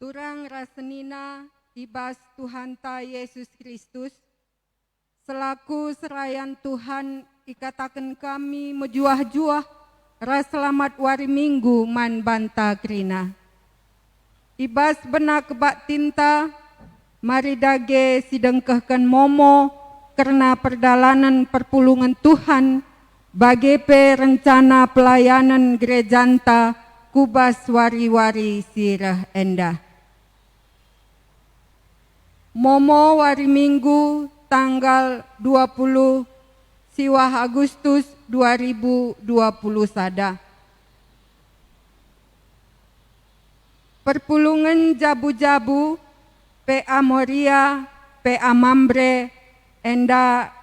Turang rasenina ibas Tuhan ta Yesus Kristus, selaku serayan Tuhan ikatakan kami mejuah-juah ras selamat wari minggu man banta krina. Ibas benak kebak tinta, mari dage sidengkehkan momo karena perdalanan perpulungan Tuhan bagi rencana pelayanan gerejanta kubas wari-wari sirah endah. Momo wari minggu tanggal 20 Siwah Agustus 2020 sada. Perpulungan jabu-jabu PA Moria, PA Mambre enda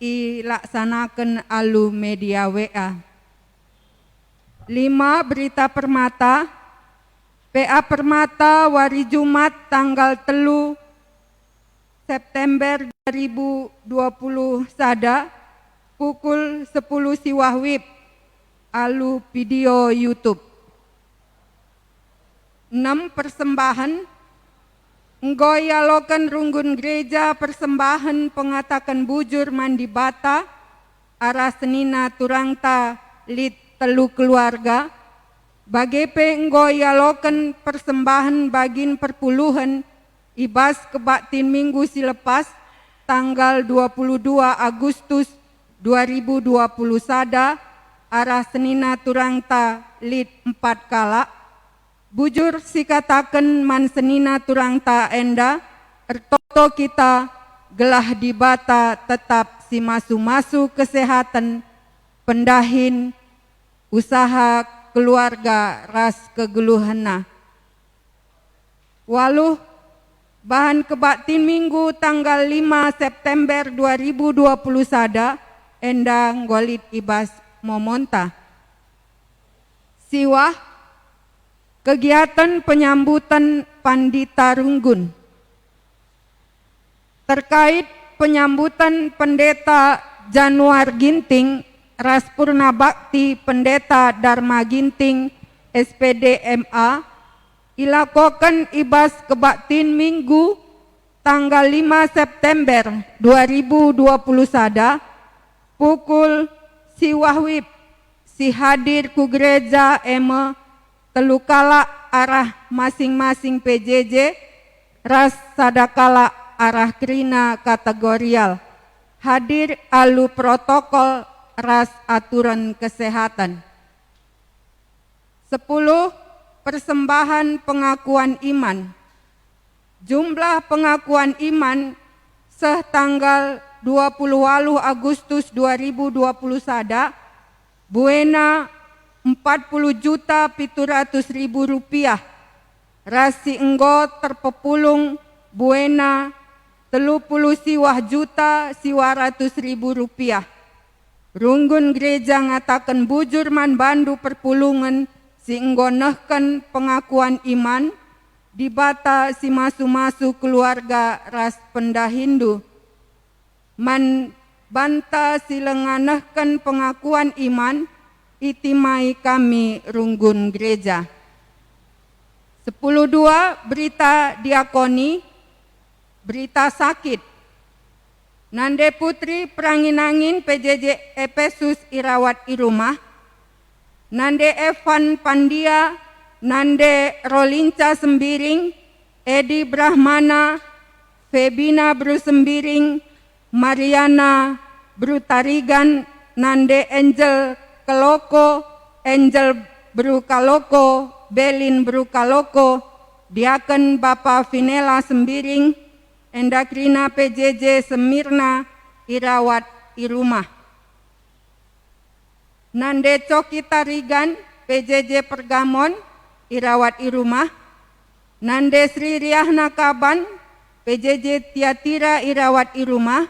ilaksanakan alu media WA. 5 berita permata, PA Permata wari Jumat tanggal 3 September 2020 sada pukul 10 siwah wib alu video YouTube. 6 persembahan nggoyalokan runggun gereja persembahan pengatakan bujur mandi bata arah senina turangta lit telu keluarga bagi nggoyalokan persembahan bagin perpuluhan ibas kebaktin minggu silepas tanggal 22 Agustus 2020 sada arah senina turangta lit 4 kala bujur sikataken man senina turangta enda ertoto kita gelah di bata tetap si masu-masu kesehatan pendahin usaha keluarga ras kegeluhana waluh bahan kebaktin minggu tanggal 5 September 2020 sada endang golit ibas momonta. Siwah kegiatan penyambutan Pandita Runggun. Terkait penyambutan Pendeta Januar Ginting, Raspurna Bakti Pendeta Dharma Ginting, SPD MA, ilakokan ibas kebaktin minggu tanggal 5 September 2020 sada pukul siwahwib si hadir ku gereja eme telukala arah masing-masing PJJ ras sadakala arah krina kategorial hadir alu protokol ras aturan kesehatan. 10 persembahan pengakuan iman. Jumlah pengakuan iman setanggal 28 Agustus 2020 sada buena 40.700.000 rupiah. Rasi enggo terpepulung buena 30 siwah juta siwaratus ribu rupiah. Runggun gereja ngatakan bujur man bandu perpulungan si nggonehken pengakuan iman di bata si masu-masu keluarga ras pendahindu man banta si lenganehken pengakuan iman itimai kami runggun gereja. 10.2 berita diakoni, berita sakit. Nande Putri Pranginangin PJJ Efesus Irawat Irumah, Nande Evan Pandia, Nande Rolinca Sembiring, Edi Brahmana, Febina Bru Sembiring, Mariana Bru Tarigan, Nande Angel Keloko, Angel Bru Kaloko, Belin Bru Kaloko, Diaken Bapak Vinela Sembiring, Endakrina PJJ Semirna Irawat Irumah. Nande Coki Tarigan PJJ Pergamon Irawat Irumah. Nande Sri Riahna Kaban PJJ Tiatira Irawat Irumah.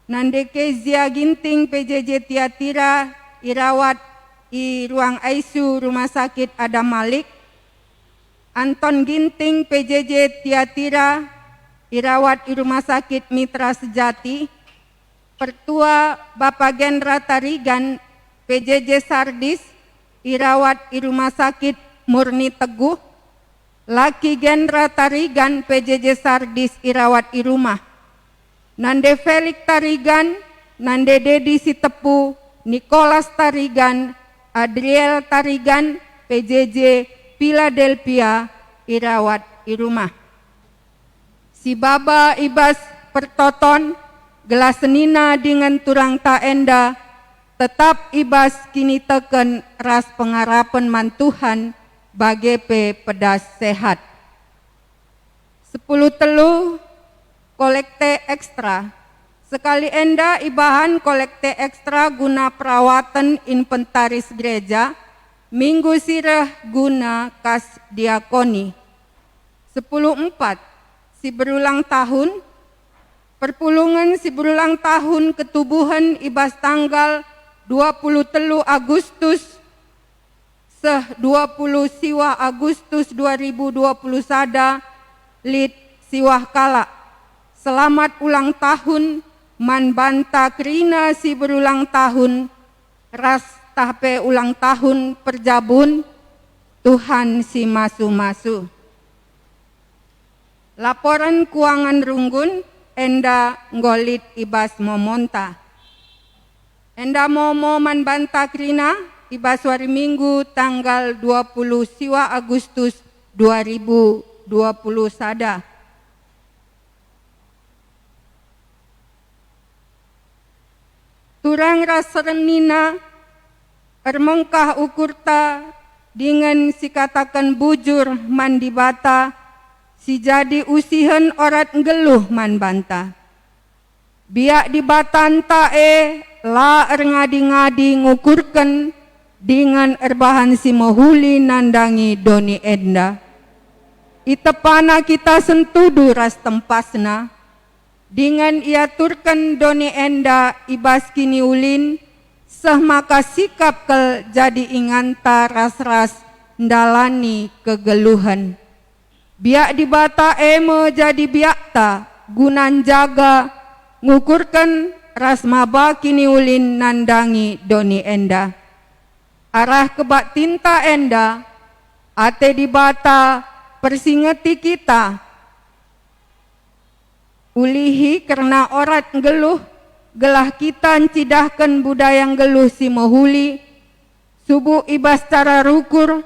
Nande Kezia Ginting PJJ Tiatira Irawat I Ruang ICU Rumah Sakit Adam Malik. Anton Ginting PJJ Tiatira Irawat I Rumah Sakit Mitra Sejati. Pertua Bapak Gendra Tarigan PJJ Sardis Irawat I Rumah Sakit Murni Teguh. Laki Gendra Tarigan PJJ Sardis irawat i rumah. Nande Felix Tarigan, Nande Dedi Sitepu, Nicholas Tarigan, Adriel Tarigan PJJ Philadelphia irawat i rumah. Si Baba Ibas Pertoton gelas senina dengan turang taenda tetap Ibas kini teken ras pengarapan mantuhan bagi pedas sehat. 10 telu kolekte ekstra. Sekali enda ibahan kolekte ekstra guna perawatan inventaris gereja, minggu sirah guna kas diakoni. 10.4 si berulang tahun, perpulungan si berulang tahun ketubuhan Ibas tanggal 23 Agustus 20 siwah Agustus 2020 sada lid siwah kala. Selamat ulang tahun man banta krina si berulang tahun ras tahpe ulang tahun perjabun Tuhan si masu-masu. Laporan keuangan runggun enda ngolit Ibas Momonta. Enda momo man banta krina Ibas hari Minggu tanggal 20 siwa Agustus 2020 sada. Turang raserenina ermengkah ukurta dengan si katakan bujur mandi bata si jadi usihan orat ngeluh man banta. Biak di batanta la ngadi-ngadi ngukurkan dengan erbahan si mohuli nandangi doni enda. Itepana kita sentudu ras tempasna, dengan ia turkan doni enda Ibas kini ulin, seh maka sikap kel jadi inganta ras-ras ndalani kegeluhan. Biak dibata jadi biakta gunan jaga ngukurkan ras maba kini ulin nandangi doni enda. Arah kebak tinta enda, ate dibata persingeti kita. Ulihi karena orat ngeluh, gelah kita cidahkan budaya ngeluh si mohuli, subuh Ibas cara rukur,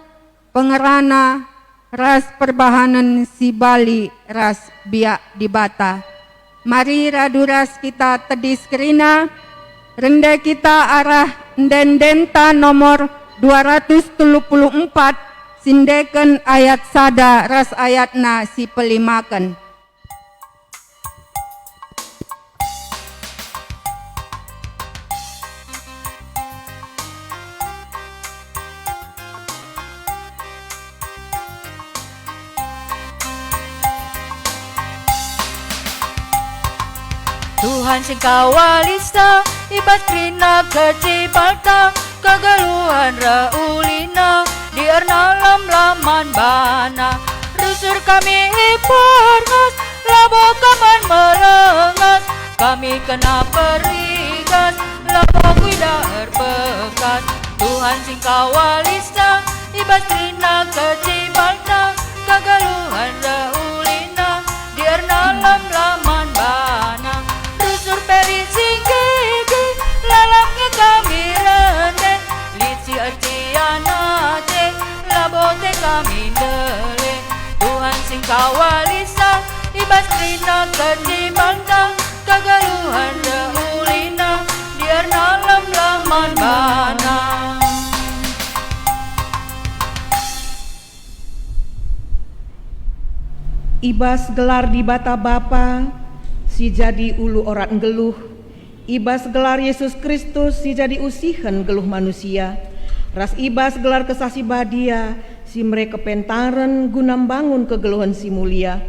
pengerana, ras perbahanan si Bali, ras biak dibata. Mari raduras kita tedis kerina, rendah kita arah ndendenta nomor 234 sindekan ayat sada ras ayatna si pelimakan. Tuhan sing kawalista Ibas krina kecibalta kagaluhan raulina di ernalam laman bana rusur kami iparngas labo kaman melengas kami kena perigas labo kuida erbekas Tuhan sing kawalista Ibas krina kecibalta kagaluhan raulina di ernalam laman bana rusur peri singgigi lalangnya kami rende lici arciana ce labote kami dele Tuhan sing kawalisa Ibas krina kecibangta kagaluhan reulina diar nalam laman bana. Ibas gelar di bata Bapa si jadi ulu orat ngeluh. Ibas gelar Yesus Kristus si jadi usihan geluh manusia. Ras Ibas gelar kesasi badia si mereka pentaren gunam bangun kegeluhan si mulia.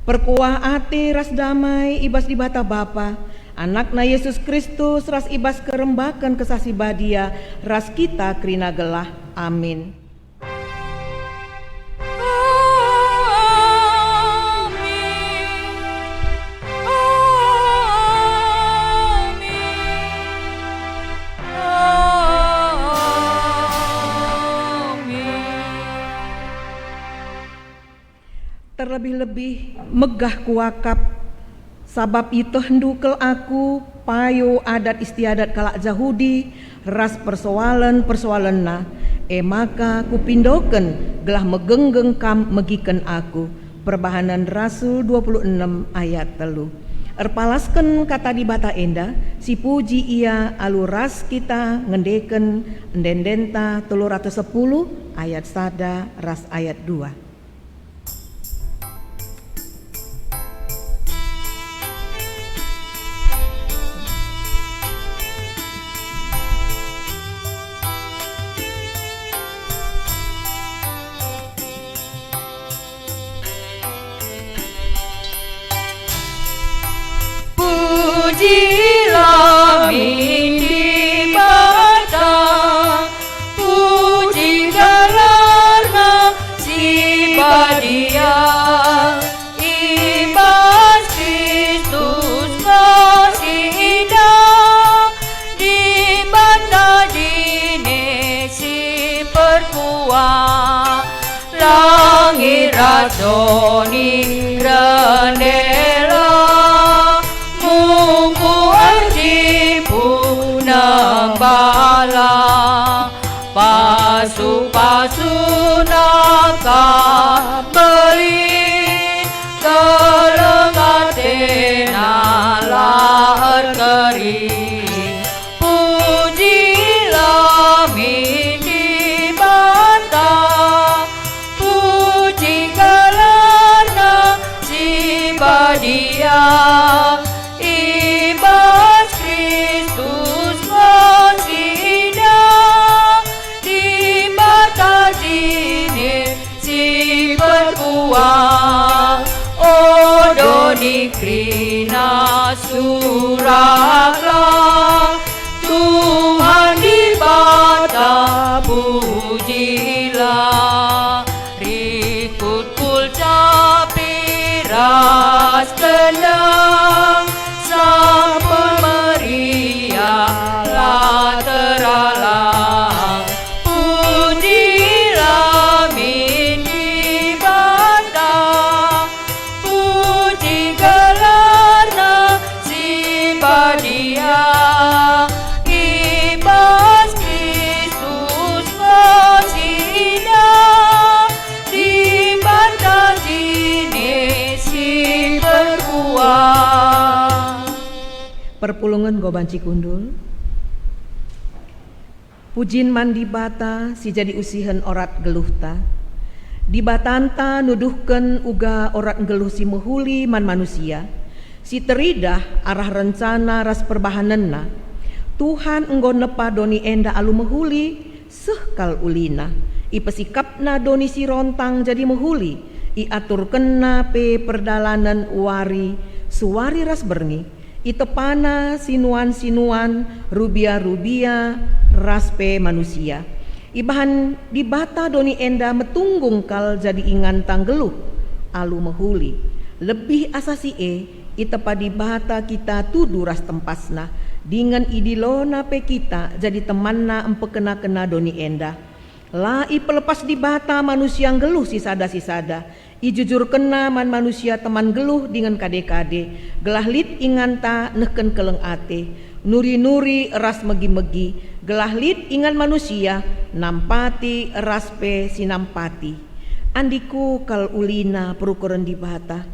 Perkuah ate ras damai Ibas di bata Bapa. Anakna Yesus Kristus ras Ibas kerembakan kesasi badia ras kita krina gelah. Amin. terlebih-lebih megah kuakap sabab itu hendukel aku payo adat istiadat kalak Jahudi ras persoalan na maka kupindoken gelah megenggeng kam megiken aku. Perbahanan Rasul 26 ayat 3. Erpalasken kata di bata enda si puji ia aluras kita ngendeken endendenta 310 ayat 1 ras ayat 2. Pujilah mindi bata, puji galarna si badia, ibas Kristus kasida, di bata dine si perkuah, langit radoni rendela. Bala pasu-pasu naka beli kelengatena lahar kering pujilah mindi bata puji galarna si badia Odoni krina suraklah Tuhan di bata pujilah rikut kulcapi ras tenang sampun meriah lah teralang pujilah mindi bata puji galarna si badia ibas Kristus kasida di bata jine si berkuah. Perpulungan gobanci kundul pujin mandi bata si jadi usihan orat geluhta di batanta nuduhken uga orat geluh si mehuli man manusia si teridah arah rencana ras perbahanenna Tuhan enggo nepa doni enda alu mehuli sehkal ulina i pesikapna doni si rontang jadi mehuli i atur kena pe perdalanan wari suwari ras berni i tepana sinuan rubia raspe manusia ibahan di bata doni enda metunggung kal jadi ingan tanggeluh alu mehuli lebih asasi itepa di bata kita tudu ras tempasna dengan idilona pe kita jadi temanna empekena-kena doni enda la i pelepas di bata manusia geluh sisada i jujur kena man manusia teman geluh dengan kade-kade gelah lit inganta neken keleng ate nuri-nuri ras megi-megi gelah lit ingan manusia nampati raspe sinampati andiku kal ulina perukuran di bata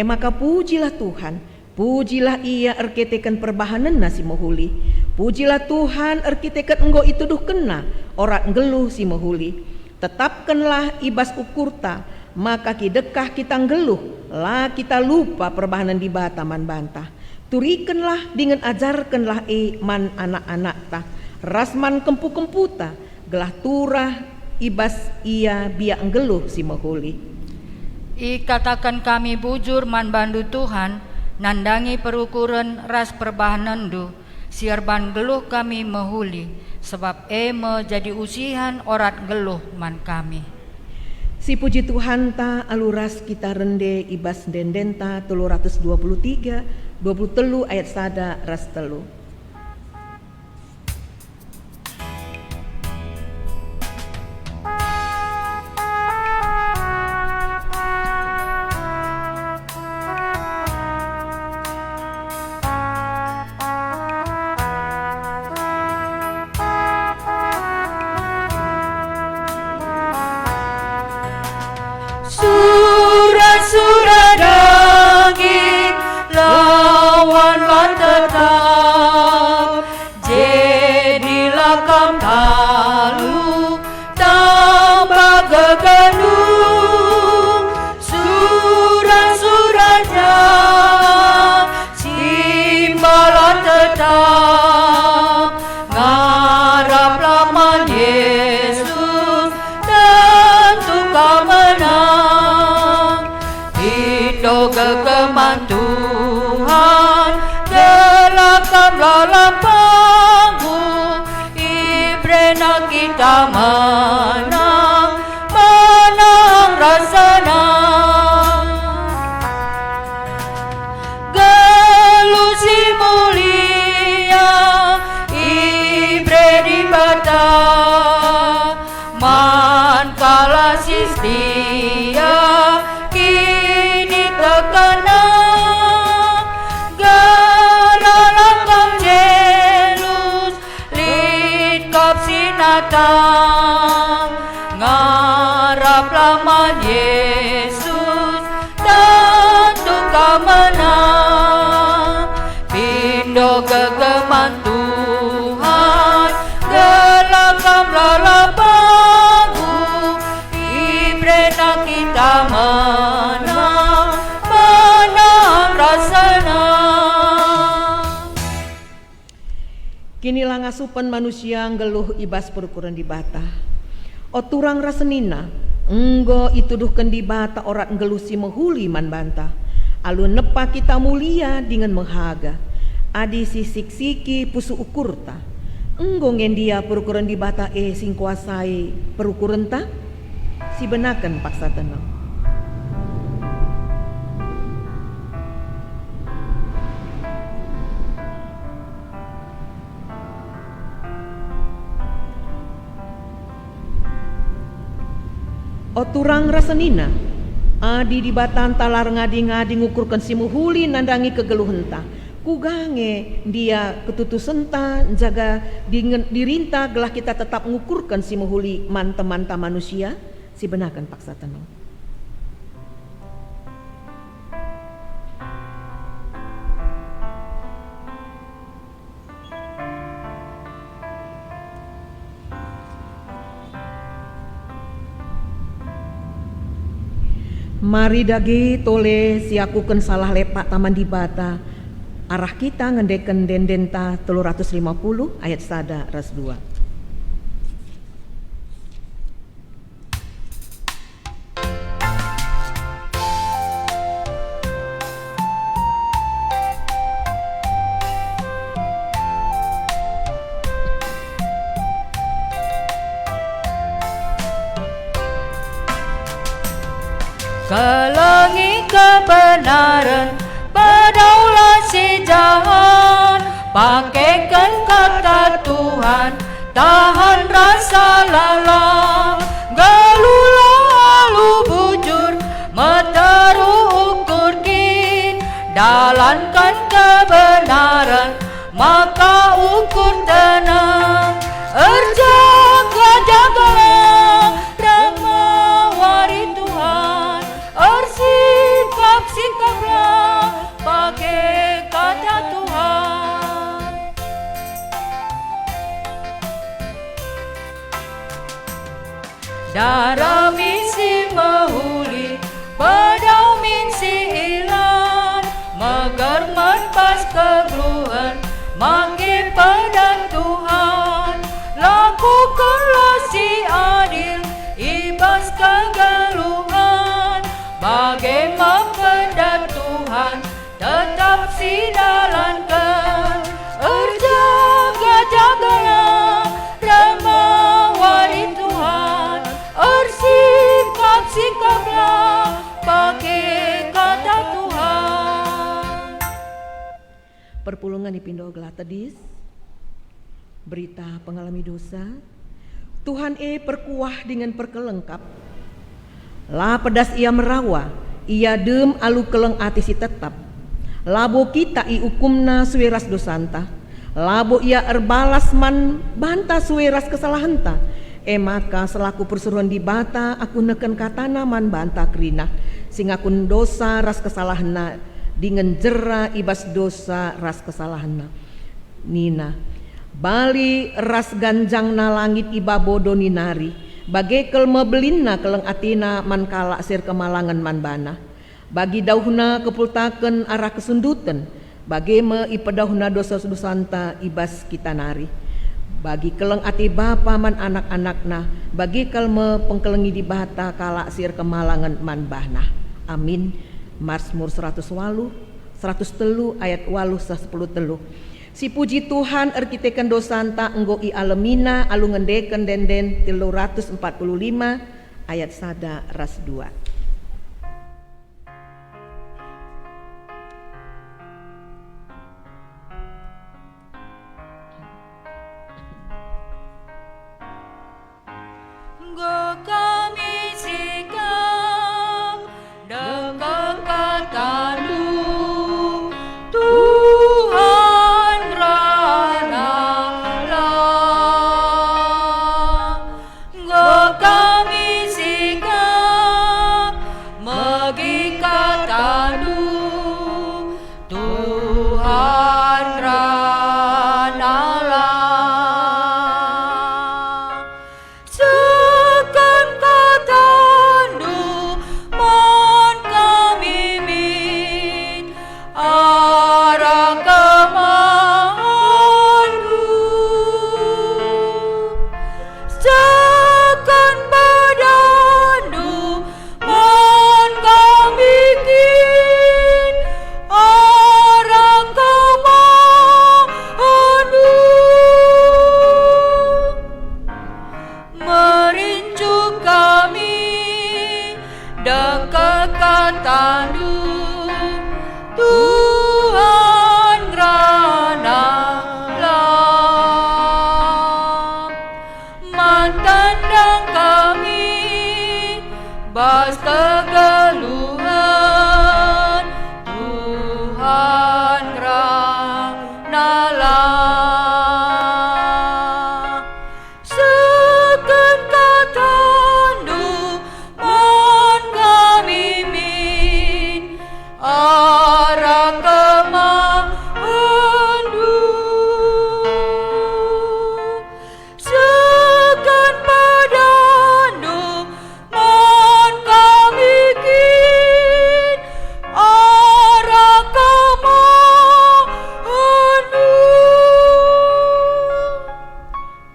maka pujilah Tuhan pujilah ia erketekan perbahanan nasi mohuli pujilah Tuhan erketekan enggo itu duh kena orat geluh si mohuli tetapkanlah ibas ukurta maka kidekah kita geluh lah kita lupa perbahanan di bata man bantah turikenlah dengan ajarkanlah man anak-anak ta rasman kempu-kemputa gelah turah ibas ia biak geluh si mahuli katakan kami bujur man bandu Tuhan nandangi perukuran ras perbahanan du siarban geluh kami mahuli sebab jadi usihan orat geluh man kami. Si puji Tuhan ta aluras kita rende ibas dendenta 323 23 ayat 1 ras 3. datang, ngarap laman Yesus, tentu kau menang. Pindo gegeman Tuhan, gelakam lalapamu, ibrena kita menang, menang rasana. Kinilah ngasupan manusia nggeluh ibas perukuran di bata. O turang rasenina, enggo ituduhkan di bata orat nggeluh si menghuli man banta. Alu nepa kita mulia dengan menghaga. Adi sisik siki pusu ukurta. Enggo ngendia perukuran di bata sing kuasai perukuran ta. Si benakan paksa tenang. O turang rasenina, adi di batan talar ngadi-ngadi ngukurkan si muhuli nandangi kegeluhenta. Kugange dia ketutusenta jaga dirinta gelah kita tetap ngukurkan si muhuli manta-manta manusia, si benakan paksa tenang. Mari dagi tole siakuken salah lepak taman di bata. Arah kita ngendeken dendenta 350 ayat sada ras 2. Kelengi kebenaran, berdaulat si jahat, pakaikan kata Tuhan, tahan rasa lalang, gelulah alu bujur, meteru ukur kin, dalankan kebenaran, maka ukur tenang, jagalah sikaplah pakai kata Tuhan. Darah misi mahuli, pedau misi ilan, megar menpas kegeluhan, manggil pada Tuhan. Lakukanlah si adil, ibas kegeluhan, bagai mempedat Tuhan, tetap si dalankan. Jagalah remawari Tuhan, sikaplah pakai kata Tuhan. Perpulungan dipindo gelah tedis, berita pengalami dosa. Tuhan perkuah dengan perkelengkap. La pedas ia merawa, ia dem alu keleng ati si tetap. Labo kita i ukumna suweras dosanta, labo ia erbalas man banta suweras kesalahanta. Maka selaku persuruhan di bata aku neken katana man banta krina, sing akun dosa ras kesalahna, dengan jera ibas dosa ras kesalahna. Nina bali ras ganjangna langit iba bodo ninari, bagai kel mebelinna keleng atina man kala sir kemalangan man bana. Bagi dauhna kepultaken arah kesundutan, bagai me ipedauhna dosa-dosanta ibas kita nari. Bagi keleng ati bapa man anak-anakna, bagi kelme pengkelengi di bata kala sir kemalangan man bahna. Amin. Mazmur 103 ayat 8-10. Si puji Tuhan erkitekan dosanta enggo i alemina alu ngendeken denden 345 ayat sada ras 2. Kami sikap dekat kata-Mu, Tuhan Ranalah. ibas kegeluhan Tuhan granalah seken katandu mon kami min arah kemahandu seken padandu mon kami kin arah kemahandu.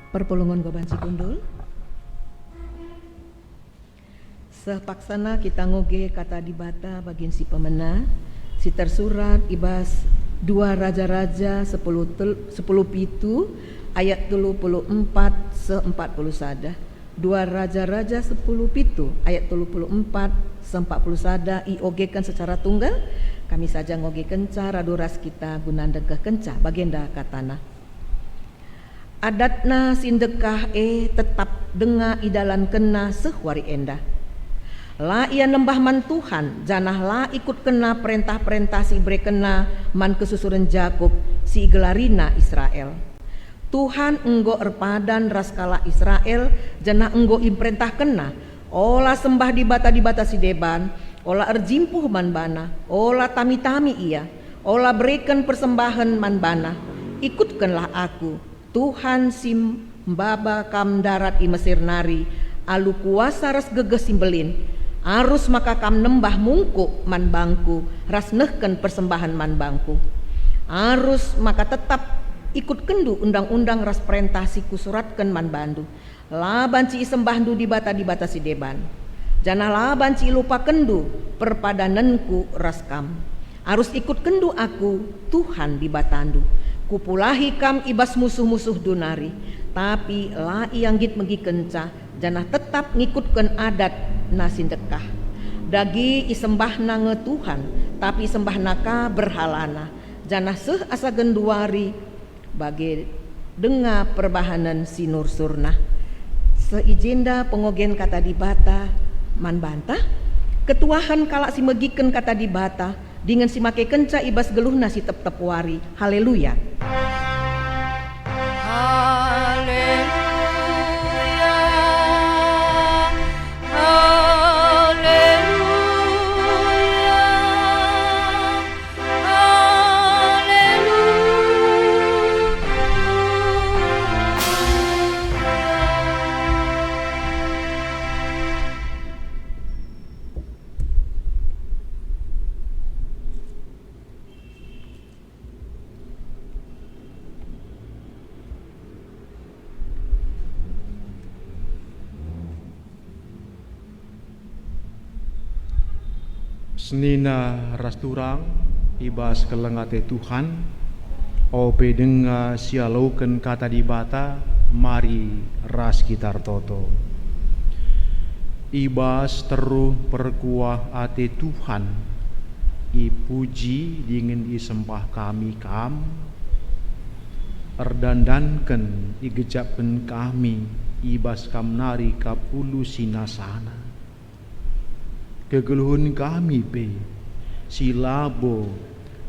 Perpulungan goban sikundul. Sepaksana kita ngoge kata dibata bagian si pemena, si tersurat ibas 2 Raja-Raja 10 pitu ayat 34 se-41. 2 Raja-Raja 10 pitu ayat 34 se-41 iogekan secara tunggal. Kami saja ngoge kenca raduras kita gunanda ke kenca bagenda katana. Adatna sindekah tetap denga idalan kena sehwari endah. La ia nembah man Tuhan, janah la ikut kena perintah-perintah si bre kena man kesusuran Jakub si gelarina Israel. Tuhan enggo erpadan raskala Israel, janah enggo imperintah kena, olah sembah di bata si deban, olah erjimpuh man bana, olah tami-tami ia, olah berikan persembahan man bana. Ikutkanlah aku, Tuhan sim baba kam darat i Mesir nari, alu kuasa ras geges simbelin. Arus maka kam nembah mungku man bangku, ras nehken persembahan man bangku. Arus maka tetap ikut kendu undang-undang ras perintah si kusuratkan man bandu. Laban ci sembahdu di bata si deban. Janah laban ci lupa kendu perpadananku ras kam. Arus ikut kendu aku Tuhan di batandu. Kupulahi kam ibas musuh-musuh dunari, tapi la ianggit megi kenca, janah tetap ngikutkan adat nasindekah. Dagi isembahna nge Tuhan, tapi sembahna ka berhalana. Janah seh asa genduari bagi denga perbahanan sinur surna. Seijenda pengogen kata dibata man bantah, ketuahan kalak si megiken kata dibata, dengan si make kenca ibas geluhna si tep-tep wari. Haleluya. Senina rasturang ibas kelengate Tuhan ope denga sialauken kata dibata mari ras kitar toto ibas teruh perkuah ate Tuhan ipuji dingin isembah kami kam erdandanken igejapken kami ibas kam nari kapulu sinasana kegeluhun kami pe silabo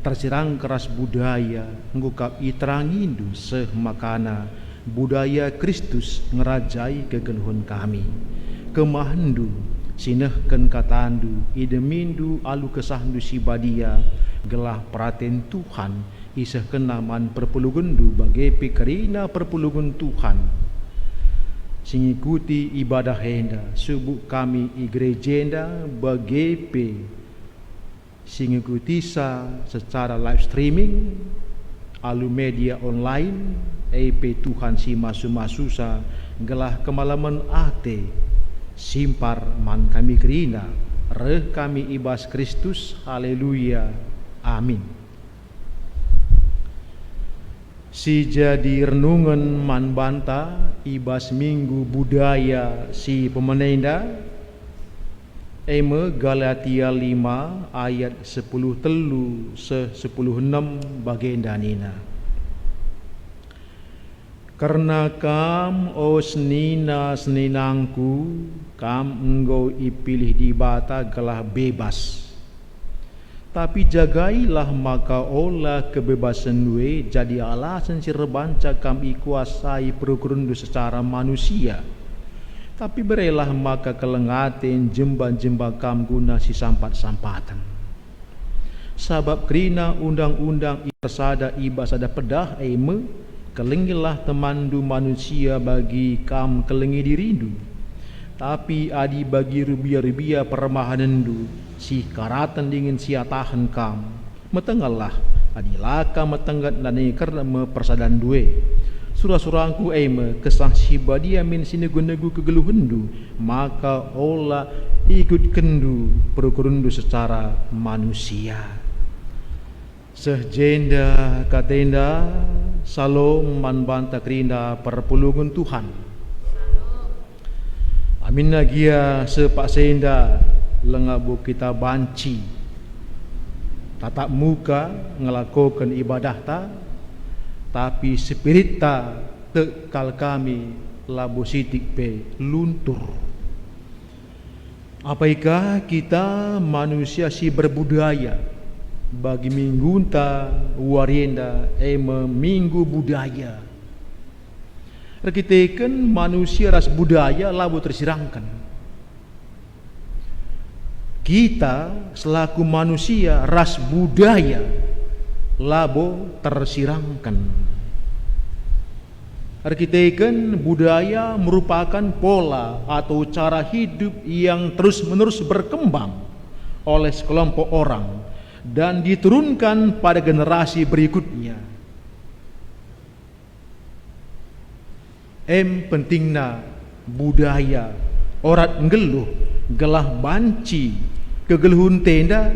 terserang keras budaya ngukap itrangindu seh makana budaya Kristus ngerajai kegeluhun kami kemahandu sinehken katandu idemindu alu kesahdu sibadia gelah praten Tuhan iseh kenaman perpulugundu bagai pikerina perpulugun Tuhan singikuti ibadah henda subuh kami igrejenda bagepe singikuti sa secara live streaming alu media online EP Tuhan si masu-masusa gelah kemalaman ate simpar man kami gerina reh kami ibas Kristus. Haleluya, amin. Si jadi renungan man banta ibas minggu budaya si pemenenda eme Galatia 5 ayat 10 telu se 10 6 bagenda nina Karena kam o senina-seninangku, kam engkau ipilih di bata gelah bebas. Tapi jagailah maka olah kebebasan we jadi alasan si rebanca kam ikuasai perukurundu secara manusia. Tapi berelah maka kelengaten jemba-jemba kam guna si sampat-sampatan. Sabab kerina undang-undang irsada ibasada pedah eme kelengilah temandu manusia bagi kam kelengi dirindu. Tapi adi bagi rubia-rubia permahanendu si karatan dingin siatahan kam metengalah adilaka metenggat nani karena persadan due surah-surahku eme kesah sibadia min sinegu-negu kegeluhendu maka olah ikut kendu perukurundu secara manusia. Sehjenda katenda salom man banta kerinda perpulungan Tuhan. Amin nagia sepak senda lengabu kita banci tatap muka ngelakukan ibadah ta, tapi spirit ta tekal kami labu sitik pe luntur. Apakah kita manusia si berbudaya bagi minggunta warienda minggu budaya. Rekiteken manusia ras budaya labu tersirangkan. Kita selaku manusia ras budaya labu tersirangkan. Rekiteken budaya merupakan pola atau cara hidup yang terus-menerus berkembang oleh sekelompok orang dan diturunkan pada generasi berikutnya. Pentingna budaya orat ngeluh gelah banci kegeluhun tenda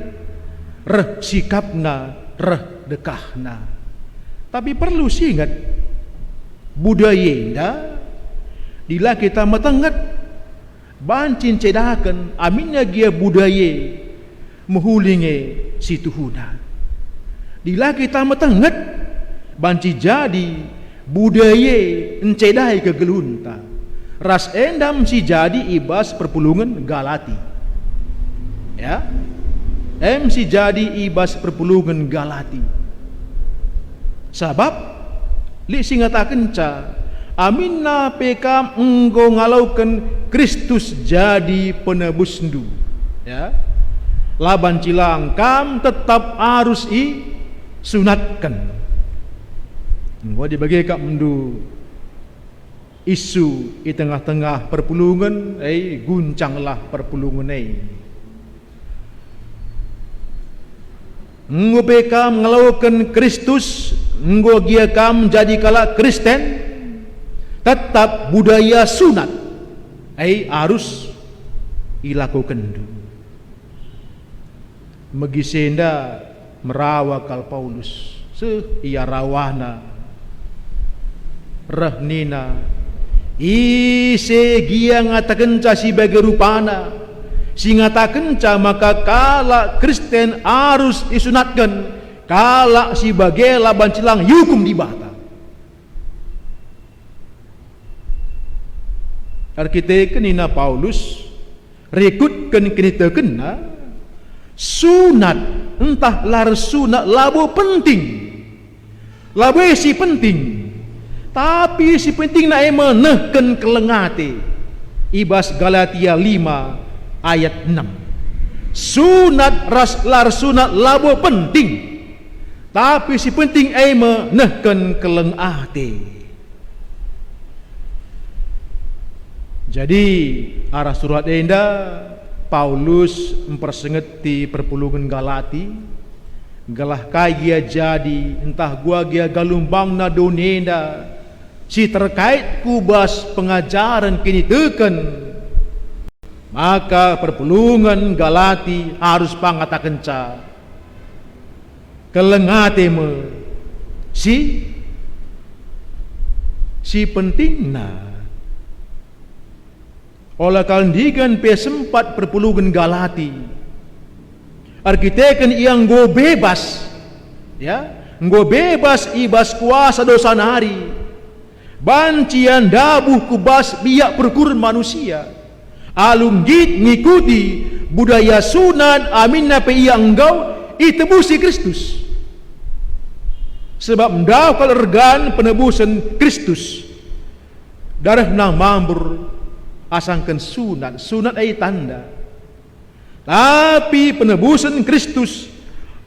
reh sikapna reh dekahna. Tapi perlu sih ingat budaya dila kita metenget bancin cedakan aminnya gia budaya mehulinge situhuna. Dila kita metenget banci jadi budaya encedai kegelunta ras endam si jadi ibas perpulungan Galati ya si jadi ibas perpulungan Galati sabab li singataken ca aminna pekam enggo ngalaukan Kristus jadi penebusndu ya laban cilang kam tetap harus sunatkan. Gua dibagi kak mendu isu di tengah-tengah perpulungan, guncanglah perpulungan Nggo bekam ngelaukan Kristus, nggo gia kam jadi kala Kristen, tetap budaya sunat, harus ilakukan. Megisenda merawakal Paulus, ia rawahna. Rahnina ise gia ngatakan ca si bagi rupana si ngatakan ca maka kala Kristen harus disunatkan kala si bagi laban cilang yukum di bata arkiteken ina Paulus rekutkan kita kena sunat entah lar sunat labo penting labo si penting tapi si penting na menehken kelengate ibas Galatia 5 ayat 6 sunat ras lar sunat labo penting tapi si penting menehken kelengate. Jadi arah surat enda Paulus mempersengeti perpulungan Galati galah kaya jadi entah gua gia galumbang na donenda si terkait kubas pengajaran kini teken maka perpulungan Galati harus pangataken ca kelengate me si pentingna olah kalendigan P4 perpulungan Galati arkiteken yang go bebas ya go bebas ibas kuasa dosa nari bancian dabuh kubas biak perkuran manusia alunggit ngikuti budaya sunat amin pe ia engkau itebusi Kristus sebab endau kalergan penebusan Kristus darah nang mambur asangkan sunat ai tanda tapi penebusan Kristus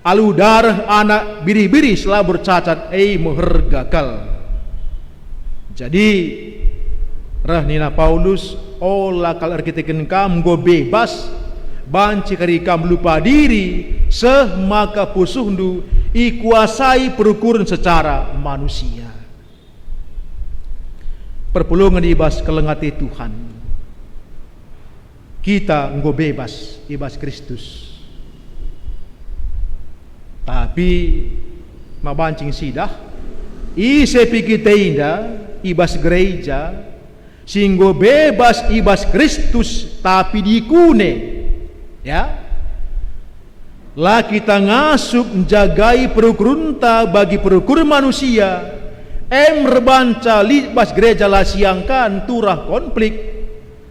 alu darah anak biri-biri selabur cacat ai mehergakal. Jadi rahnina Paulus olah kal arkiteken kam go bebas banci kari kam lupa diri seh maka pusuhndu ikuasai perukuran secara manusia. Perpulungan ibas kelengati Tuhan. Kita nggo bebas ibas Kristus. Tapi mabancing sidah ise pikir teinda ibas gereja singgo bebas ibas Kristus tapi dikune ya lah kita ngasup menjagai perukurunta bagi perukuran manusia rebanca libas gereja lah siangkan turah konflik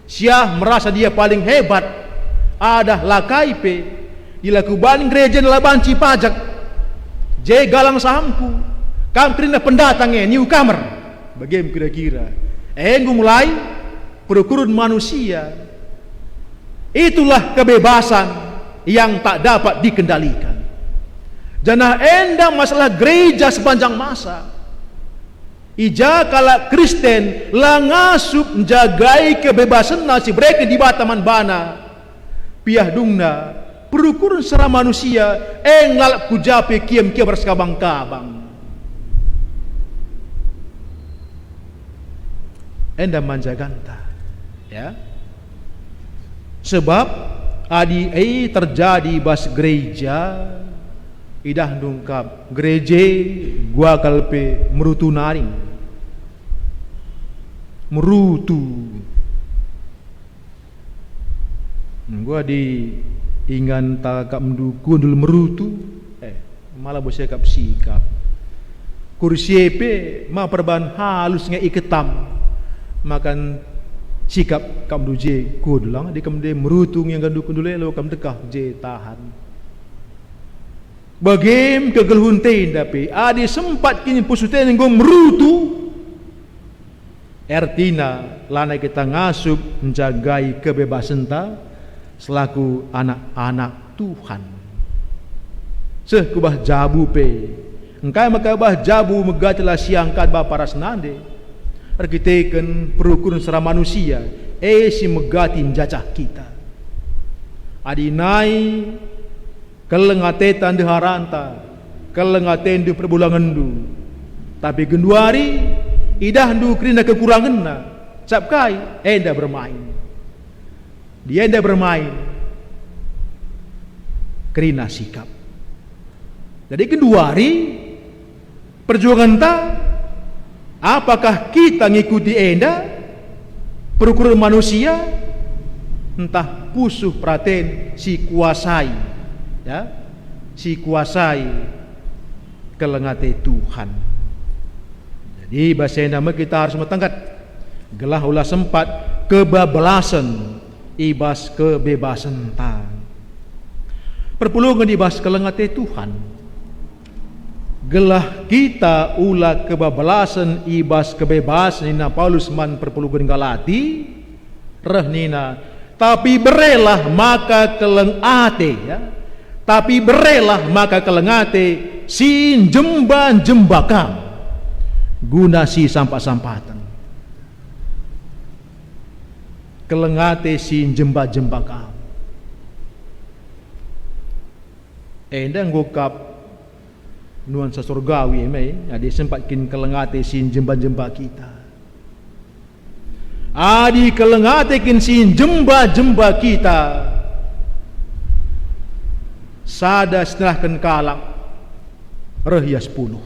siah merasa dia paling hebat ada lakaipe dilakukan gereja lah banci pajak je galang sahamku kam kerina pendatangnya newcomer bagaimana kira-kira mulai perukuran manusia itulah kebebasan yang tak dapat dikendalikan. Janah enda masalah gereja sepanjang masa ija kala Kristen lah ngasup menjagai kebebasan nasi mereka di bataman bana piah dungna perukuran secara manusia ngalap kujape kiam-kiam bersekabang-kabang enda manjaganta ya sebab adi terjadi bas gereja idah dungkap gereja gua kalpe merutu naring merutu gua di ingan takap mendukun dulu merutu malah bosnya kap sikap kursi pe ma perban halus ngai iketam makan sikap kam duje kudulang di kam de merutung yang gandu kundule lo kam dekah je tahan bagim kegelhun tenda pe adi sempat kini pusuten ngom merutu ertina lana kita ngasup menjagai kebebasan ta selaku anak-anak Tuhan seh kubah jabu pe engkai maka bah jabu megatelah siangkan ba paras nande arkiteken perukuran secara manusia si megatin jajah kita adinai kelengatetan deharanta kelengaten di perbulangan du tapi genduari idah du kerina kekurangan na sapkai enda bermain dia enda bermain kerina sikap jadi genduari perjuangan ta apakah kita ngikuti enda perukuran manusia entah pusuh praten si kuasai ya si kuasai kelengate Tuhan. Jadi bahasa nama kita harus metengkat gelah ulah sempat kebablasan ibas kebebasan ta perpulungan ibas kelengate Tuhan gelah kita ulah kebablasan ibas kebebasan nina Paulus man perpuluhan Galati rehnina tapi berelah maka kelengate ya tapi berelah maka kelengate sin jembakam guna si sampat-sampatan kelengate sin jembakam endang gokap nuansa surgawi adi sempat kin kelengate sin jemba-jemba kita adi kelengate kin sin jemba-jemba kita sada setelah ken kalak rehya 10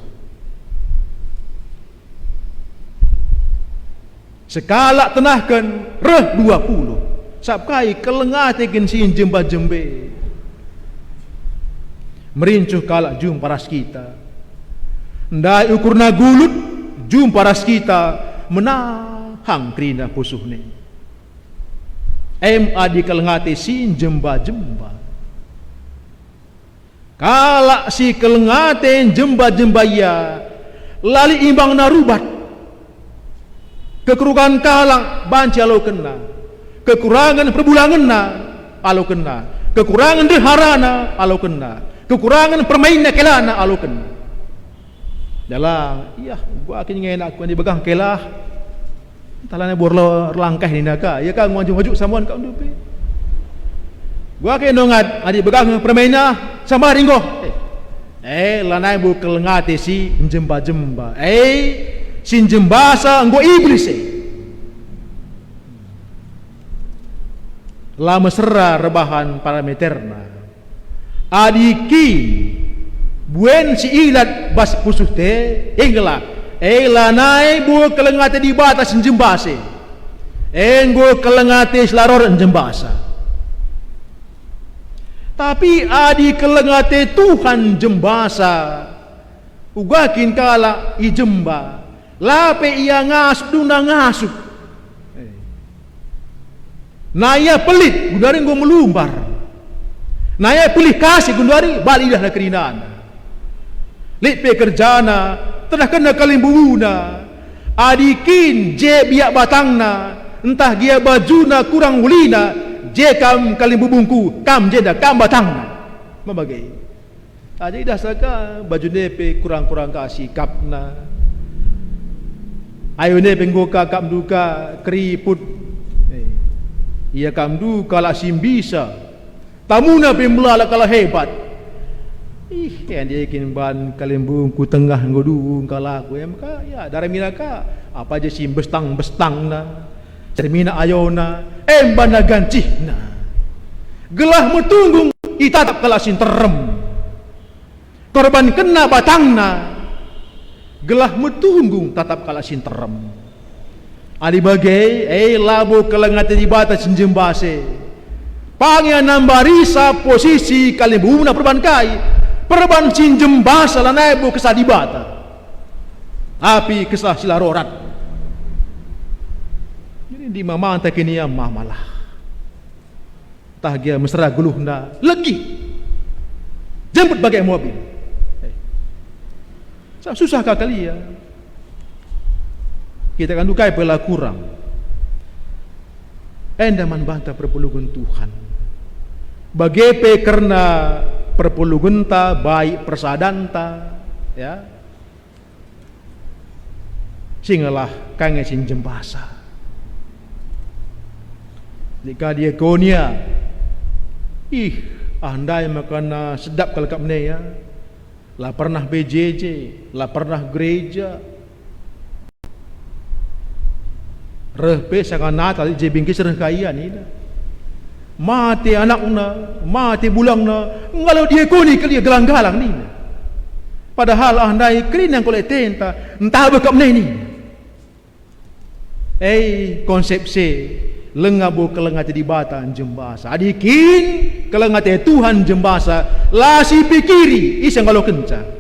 sekalak tenahkan reh 20 sabkai kelengate kin sin jemba-jembe merincuh kalak jum paras kita ndai ukurna gulut jum paras kita menahang kerina pusuh ni. Adi kelengate si jemba-jemba. Kalak si kelengate jemba-jemba ya lali imbang narubat. Kekurangan kalak banci alo kena. Kekurangan perbulangan na alo kena. Kekurangan deharana alo kena. Kekurangan permainan kelana alo kena. Dalam, iya, gua akhirnya ngenak gua dibegang kelah. Talane borlo langkah ni naka. Ya kan maju-maju samuan kau dupe. Gua akhirnya nongat adi begang permainan sama ringgo. Lanai bu kelengate si jemba-jemba. Si jembasa nggo iblis La mesra rebahan parameterna. Adiki buen si ilat bas pusuh te ingla lanai bu kelengate di batas jembase enggo kelengate selaror jembasa tapi adi kelengate Tuhan jembasa ugakin kala i jemba lape ia ngasup duna ngasup naya pelit gundari nggo melumbar naya pilih kasih gundari balik dah kerinaan lipe kerjana telah kena kalimbuna adikin je biak batangna entah dia bajuna kurang ulina je kam kalimbubungku kam je dah kam batangna mabagai aja dah saka baju nepe kurang-kurang kasih kapna ayo ne penggoka kam duka keriput ia kam duka la simbisa tamuna pemlala kala hebat yang dia ikin ban kalimbung ku tengah ngodu kalaku maka ya dari minaka apa aja sim bestang na cermina ayona bana gancihna gelah metunggung itatap kalasin terem korban kena batangna gelah metunggung tatap kalasin terem ali bagai labu kelengate di batas jembase pangian nambarisa posisi kalimbung na perban kai perban jembasa lanai bu kesah dibata api kesah silarorat jadi di mama antak ini ya mamalah tahgia mesra guluhna legi jemput bagai mobil susahkah kali ya kita kan dukai pela kurang endaman bantah perpuluhan Tuhan bagepe karena perpulugunta baik persadanta ya singalah kange sing jembasa jika dia konia andai makana sedap kalau kat mene ya lah pernah BJJ lah pernah gereja rehpe sangat natal je bingkis reh kaya ni dah mati anakna, mati bulangna, ngalau dia kuni kali gelang-galang ni. Padahal andai kelin yang kolek tenta, entah bekam ni. Konsepsi lengabu kelengate di batan jembasa. Adikin kelengate Tuhan jembasa, lasi pikiri isang kalau kencang.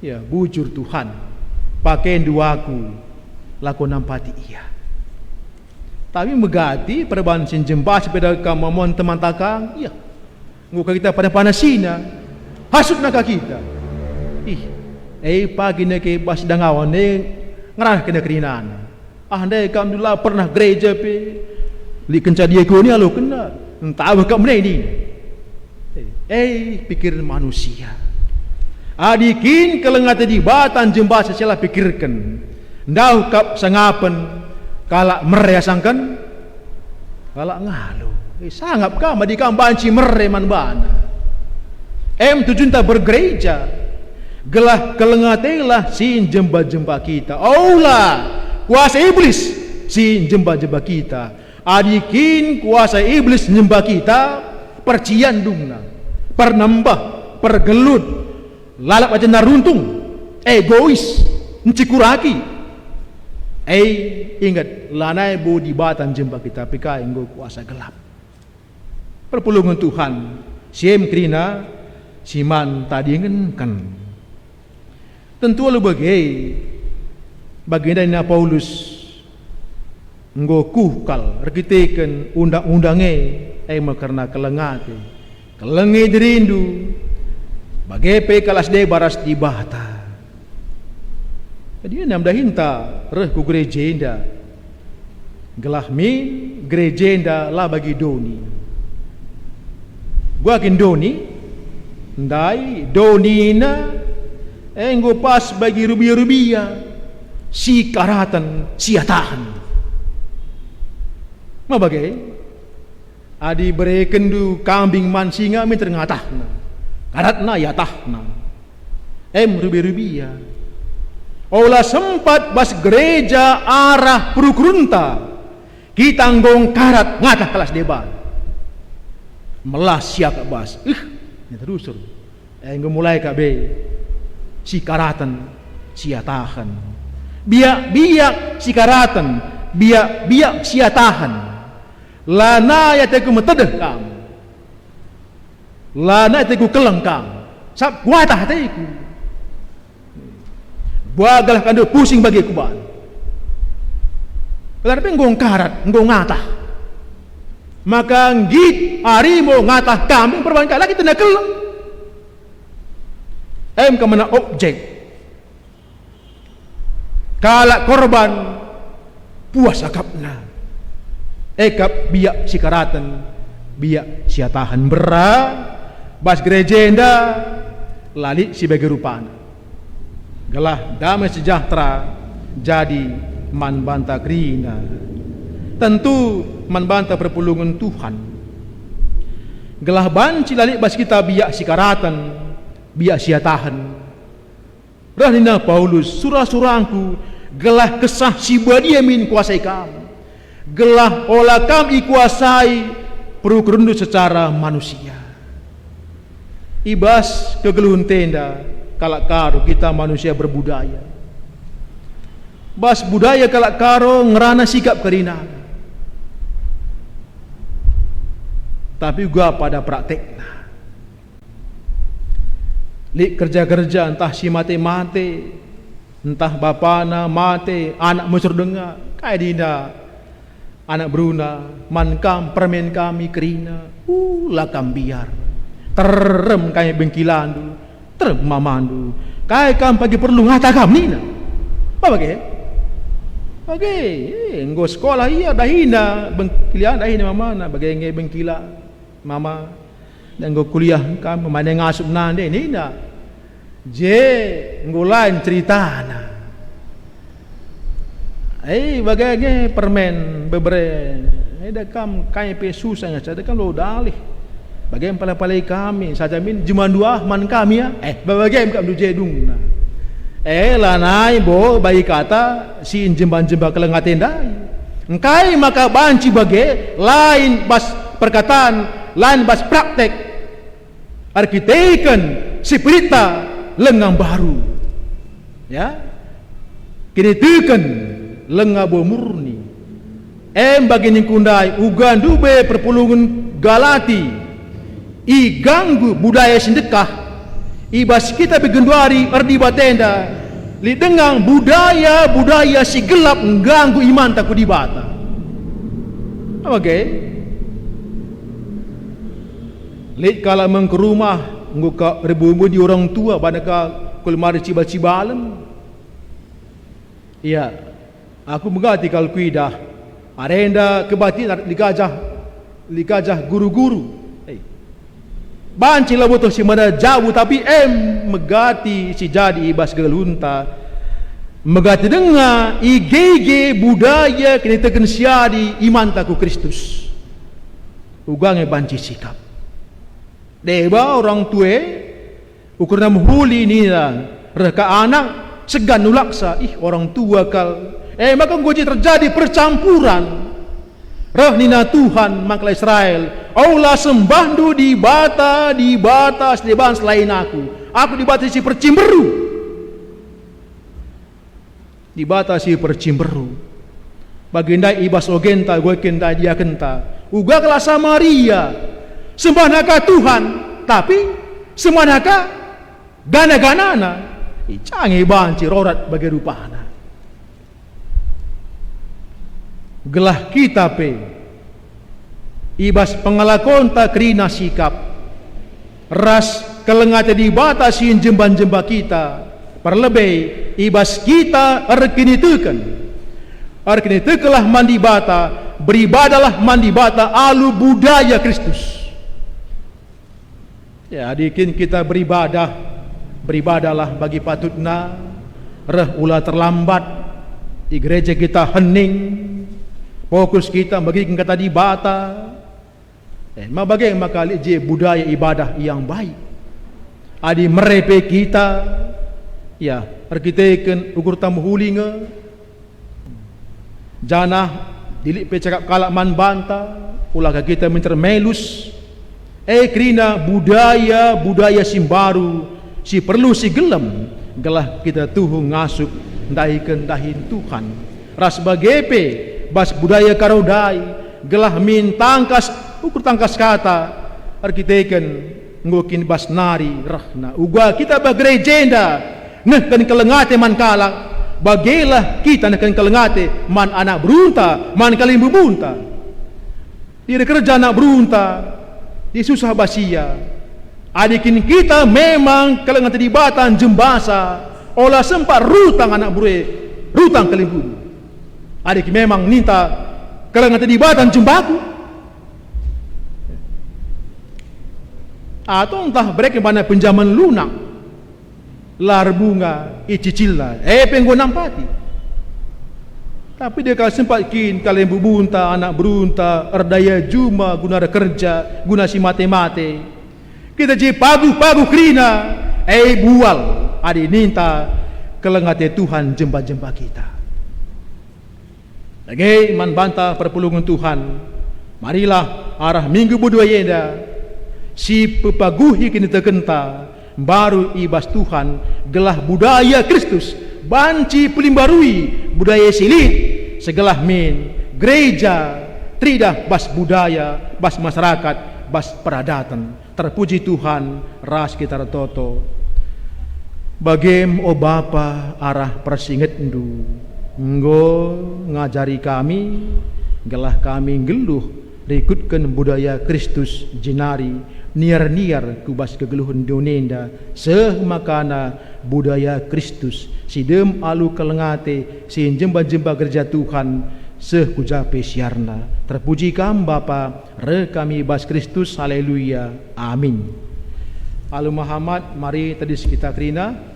Ya, bujur Tuhan, pakai duaku, laku nampati iya. Tapi megati perban sin jembas sepeda kamamon teman takang iya nguka kita pada panasina hasut naka kita pagi nake bas dangawan ngerah kena kerinan andai alhamdulillah pernah gereja pe li kenca dia ko ni alo kena entah apa kam ni pikir manusia adikin kelengate di batan jembas selah pikirkan ndau kap sangapen kalak mereasangkan kalak ngalu sangap kama di kambanci mereman bana tujunta bergereja gelah kelengatelah sin jemba-jemba kita kuasa iblis sin jemba-jemba kita adikin kuasa iblis jemba kita perciandungna pernambah pergelut lalap aja naruntung egois ncikuraki ingat lanai bu di batan jemba kita pika inggo kuasa gelap perpulungan Tuhan siem krina siman tadi ngenkan Tentu lu bagian dari Paulus nggo kuhkal rekiteken undang-undange karena kelenge derindu bagai kelas de baras di bata. Jadi nam dahinta reh ku gerejenda gelah min gerejenda lah bagi doni. Gua kin doni ndai donina enggo pas bagi rubia-rubia si karatan siatahan. Ma bagai adi berekendu kambing man singa min terngatahna karatna yatahna rubia-rubia olah sempat bas gereja arah perukurunta kita nggong karat ngatah kelas debat melah siak bas terusur mulai kabe si karatan siatahan biak si karatan biak siatahan lana ya teku metedeh kam lana teku keleng kam sab kuatah teku buagalah kandu pusing bagi kuban tapi nggong karat nggong ngatah maka ngit harimau ngatah kambing perbankan lagi tenda keleng kemana objek kalak korban puas akapna ekap biak sikaratan biak siatahan berat bas gerejenda lali si bagi rupana gelah damai sejahtera jadi man banta krina tentu man banta perpulungan Tuhan gelah banci lali bas kita biak sikaratan biak siatahan Rahnina Paulus surah-surahku gelah kesah si badia min kuasai kamu gelah olah kam ikuasai perukurundu secara manusia ibas kegeluhun tenda kalak karo kita manusia berbudaya bas budaya kalak karo ngerana sikap kerina tapi juga pada praktekna li kerja-kerja entah si mate-mate entah bapana mate anak mesur dengar kaya dina anak Bruna mankam permen kami kerina lakam biar terem kaya bengkilandu terem mamandu kaya kam pagi perlu ngata kam nina apa bagi nggo sekolah iya dahina bengkilan dahina mamana bagi nge bengkila mama dan nggo kuliah kam mana ngasup nande nina je nggo lain ceritana bagainya permen bebre ada kam kaya pe susah ada kan lo dalih bagaimana pala-palai kami saja min jemandua man kami ya bagaimana kam du jedung lanai bo bayi kata si jemban-jemban kelengaten dai engkai maka banci bagai lain bas perkataan lain bas praktek arkiteken sipirita lengang baru ya kini teken lengabo murni bagini kundai ugandu be perpulungan galati i ganggu budaya sindekah ibas kita begenduari erdi batenda li dengang budaya si gelap mengganggu iman taku di bata li kala meng ke rumah nguka ribu di orang tua badaka kulmari cibal-cibalem iya aku mengati kalau kuidah arenda kebati ligajah guru-guru banci lah butuh si mana jauh tapi megati si jadi ibas gelunta megati dengar igege budaya kini teken siadi iman taku Kristus ugange banci sikap deba orang tue ukurna muhuli ni lah reka anak segan nulaksa orang tua kal maka goji terjadi percampuran Rahnina Tuhan makla Israel Allah sembahdu di batas deban selain aku dibatasi percimberu dibatasi percimberu bagindai ibas ogenta gue kenta dia kenta uga kelas Samaria sembah naka Tuhan tapi semua naka gana-ganana Canggih banci rorat bagi rupana. Gelah kita pe ibas pengalakon tak kerina sikap ras kelengate dibatasi jemban-jemba kita perlebih ibas kita arkinitekan mandi bata beribadalah mandi bata alu budaya Kristus. Ya, dikin kita beribadahlah bagi patutna reh ulah terlambat di gereja kita hening. Fokus kita bagi kata di bata. Maka je budaya ibadah yang baik. Adi merepe kita, ya, arkiteken ukur tamu hulinga, janah dilik pecakap kalak man banta, ulah kita mencermelus. Krina budaya simbaru, si perlu si gelem, gelah kita tuhu ngasuk dahin Tuhan. Ras bagepe bas budaya karodai gelah min tangkas ukur tangkas kata arkiteken ngokin bas nari rahna uga kita bagrejenda nah kan kelengate man kalak bagelah kita nah kan kelengate man anak berunta man kalimbu bunta di kerja anak berunta di susah basia adikin kita memang kelengate di batan jembasa olah sempat rutang anak bure rutang kalimbu. Adik memang minta kelengate di batan jembaku atau entah mereka mana penjaman lunak lar bunga icicillah penggo nampati tapi dia kalau sempat kin kalian bubunta anak berunta erdaya juma guna kerja guna si mate-mate kita je pagu krina bual adik minta kelengate Tuhan jemba-jemba kita. Lagi man bantah perpulungan Tuhan. Marilah arah minggu budaya si pepaguhi kini terkenta baru ibas Tuhan gelah budaya Kristus banci pelimbarui budaya silit segelah min gereja tridah bas budaya bas masyarakat bas peradatan terpuji Tuhan ras kita toto bagem o Bapa arah persinget ndu Enggo ngajari kami gelah kami geluh rikutkan budaya Kristus jenari niar kubas kegeluhan donenda semakana budaya Kristus sidem alu kelengate si jemba-jemba gereja Tuhan kujape siarna terpuji kam Bapa re kami bas Kristus haleluya amin. Alu Muhammad mari tadi kita kerina.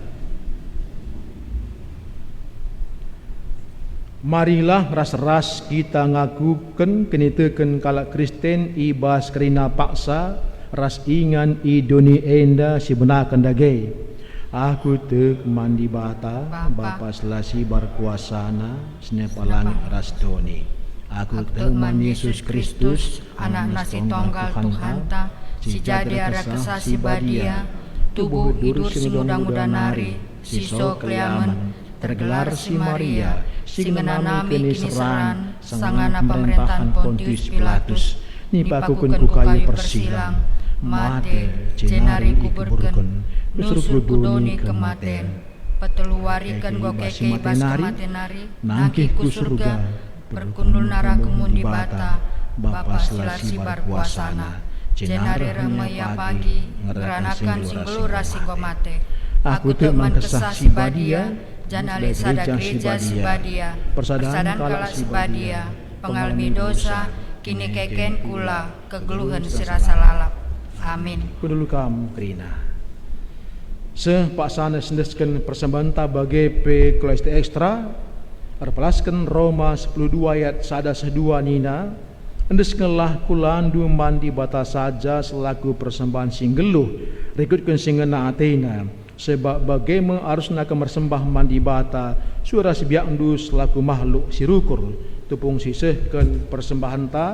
Marilah ras-ras kita ngakukan kenitekan kalak Kristen ibas kerina paksa ras ingan idoni enda si benakan dage. Aku tek mandi bata Bapa selasi berkuasana senepa langit ras doni. Aku tek mandi Yesus Kristus anak nasi tonggal Tuhan ta si jadi ada kesasi badia tubuh hidur si muda-muda nari si so kliamen tergelar si Maria si ngenanami kini seran sangana pemerintahan Pontius Pilatus nipakukun ku kayu persilang mate jenari kuburken nusuk kudoni kematen peteluarikan gokeke bas kematenari nangki ku surga berkundul nara kemundi bata Bapa selasi barkuasana jenari remaya pagi ngeranakan singgelu rasi gomate aku teman kesah si badia janali sada gereja si badia persadaan kala si badia pengalmi dosa kini keken kula kegeluhan sirasa lalap amin. Kudulu kam kerina sepaksana sendeskan persembahan bagi pe koleste ekstra arpelaskan Roma 12 ayat sada sedua nina endeskenlah kulandu mandi bata saja selaku persembahan singgeluh rikutkan singena Athena sebab bagaimana harusnya kemersembah mandi bata suara sebiak ndu selaku makhluk sirukur tupung sisehkan persembahan ta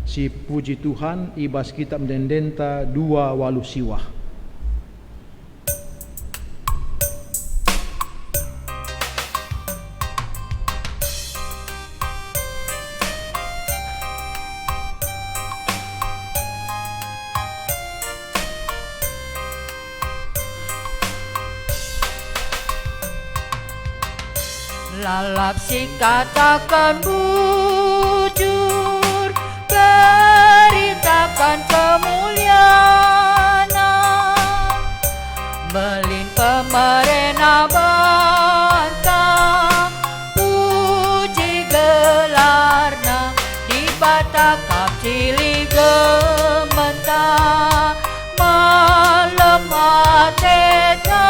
si puji Tuhan ibas kitab mendendenta 2 walu siwah. lalap si katakan bujur, beritakan kemuliaan, melin pemerintah bantah, puji gelarna di bata kapcili gementah, malam hateta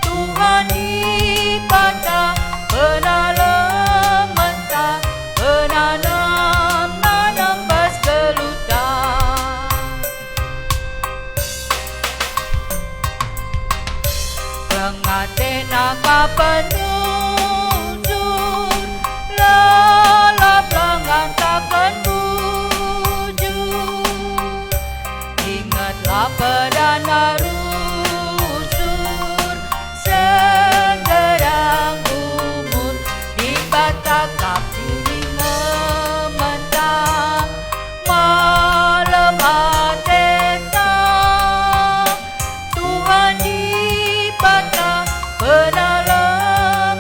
Tuhan ibata penala mentah, penanam bas gelutan, pengatena kapenujur, lalap lengan takkan bujur, ingatlah perdana rusur, senggerang umur di bata kapcili mementang, malam hateta Tuhan di bata penala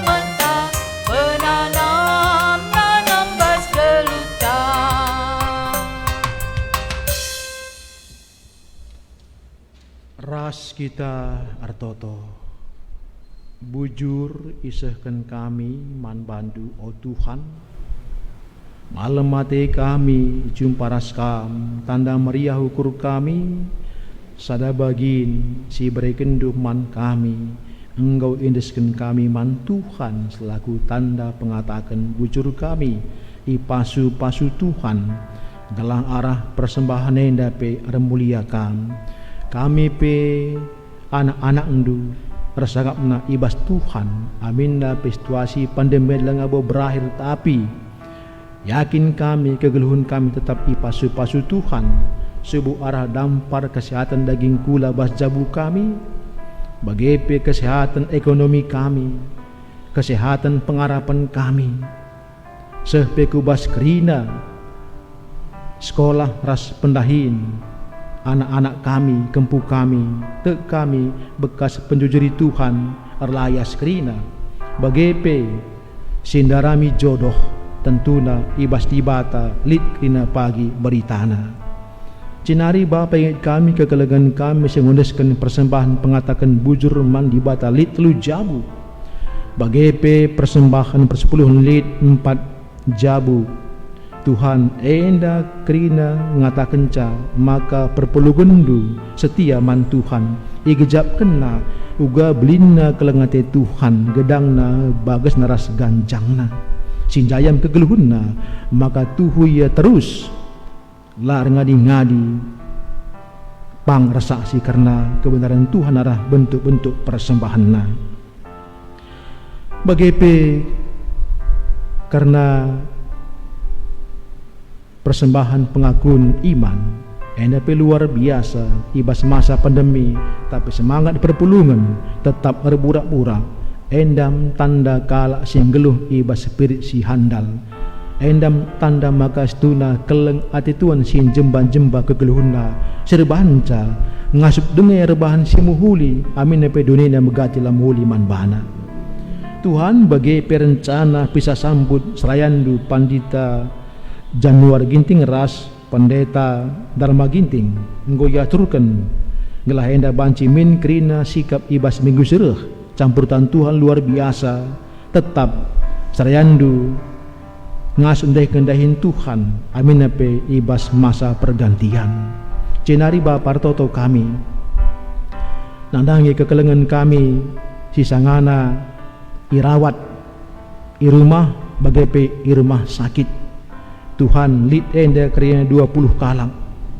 mentah, penanam bas gelutan. Ras kita artoto, bujur isahkan kami man bandu o Tuhan, malam mati kami jumpa raskam, tanda meriah ukur kami, sada bagin si berekenduh man kami, engkau indeskan kami man Tuhan, selaku tanda pengatakan bujur kami, ipasu-pasu Tuhan, gelang arah persembahan yang dapat remuliakan, kami pe anak-anak endu resagapna ibas Tuhan, amin dapat situasi pandemi langabo berakhir, tapi yakin kami kegeluhan kami tetap ipasu-pasu Tuhan, sebu arah dampar kesehatan daging kula bas jabu kami, bagepe kesehatan ekonomi kami, kesehatan pengharapan kami, sehpeku bas kerina sekolah ras pendahin, anak-anak kami, kempu kami, tek kami bekas penjujuri Tuhan, erlayas kerina, bagepe sindarami jodoh, tentuna ibas tibata lit kerina pagi beritana. Cinari Bapa ingat kami kekelegan kami sengondeskan persembahan pengatakan bujur man di bata lit telu jabu, bagepe persembahan persepuluhan lit 4 jabu. Tuhan enda kerina ngatakan ca, maka perpulugundu setia man Tuhan, igejap kena uga belina kelengate Tuhan, gedangna bagas naras ganjangna, sinjayam kegeluhunna, maka tuhu ia terus lar ngadi-ngadi pang resaksi karena kebenaran Tuhan arah bentuk-bentuk persembahanna. Bagepe karena persembahan pengakuan iman NDP luar biasa ibas masa pandemi, tapi semangat perpulungan tetap berburak-burak, endam tanda kalak sing geluh ibas spirit si handal, endam tanda maka stuna keleng ati tuan sin jemba-jemba kegeluhuna serbanca ngasup dengar rebahan si muhuli, amin nepe dunia megati lamuli manbana. Tuhan bagi perencana bisa sambut serayandu pandita Januar Ginting Ras, Pendeta Dharma Ginting, nggoya turkan ngelah enda banci min kerina sikap ibas minggu sereh, campuran Tuhan luar biasa, tetap serayandu ngasundai kendahin Tuhan, amin ape ibas masa pergantian. Cenari Bapa Artoto kami, nandangi kekelengan kami, sisangana irawat, irumah bagepe irumah sakit. Tuhan lit enda kerana 20 kalang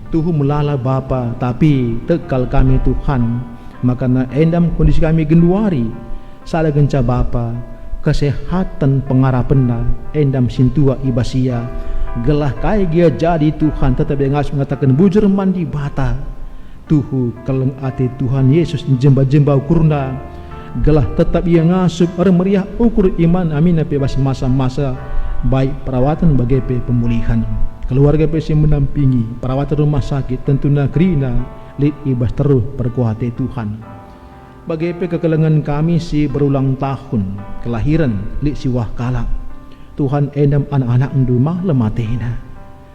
Tuhu melala Bapa, tapi tekal kami Tuhan, maka na endam kondisi kami genduari sada genca Bapa, kesehatan pengarapenna endam sintua ibasia gelah kai dia jadi Tuhan, tetap dia ngas mengatakan bujur mandi bata tuhu keleng ati Tuhan Yesus jemba-jemba ukurna gelah tetap ia ngasup meriah ukur iman, amin bebas masa-masa baik perawatan bagai pemulihan keluarga pesi mendampingi perawatan rumah sakit tentunya kerina lit ibas terus perkuhati Tuhan. Bagaimana kekelengan kami si berulang tahun kelahiran li siwah kala. Tuhan endam anak-anak ndu mah lematena.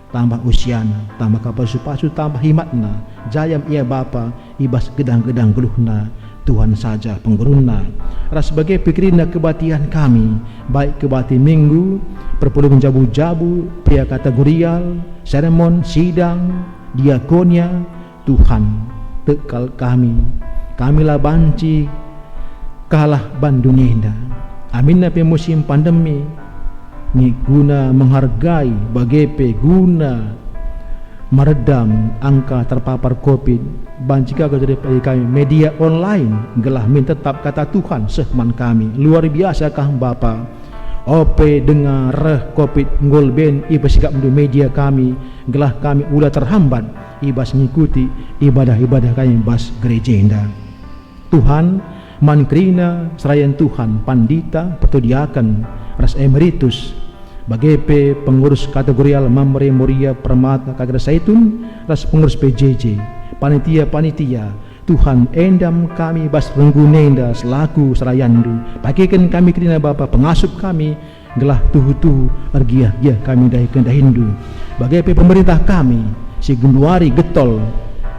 Tambah usiana, tambah kapasu-pasu, tambah himatna. Jayam ia bapa ibas gedang-gedang geluhna. Tuhan saja pengguruna. Ras sebagai pikirina kebatian kami, baik kebati minggu, perpuluhan jabu-jabu, pria kategorial, seremon, sidang, diakonia, Tuhan tekal kamilah banci kalah bandunenda. Amin napi musim pandemi ni guna menghargai bagepe guna meredam angka terpapar COVID. Banci kagak dari kami media online gelah min tetap kata Tuhan sehman kami luar biasa kah Bapa. Ope dengar COVID ngolben iba sikap mendu media kami gelah kami ulah terhambat ibas mengikuti ibadah-ibadah kami bas gereja indah. Tuhan mankrina serayan Tuhan pandita pertudiakan ras emeritus bagepe pengurus kategorial Mamre Moria Permata Kagera Saitun ras pengurus PJJ panitia Tuhan endam kami bas renggunenda selaku serayandu bagikan kami kerina Bapa pengasup kami gelah tuhu argiah kami dahikan dahindu bagepe pemerintah kami si genduari getol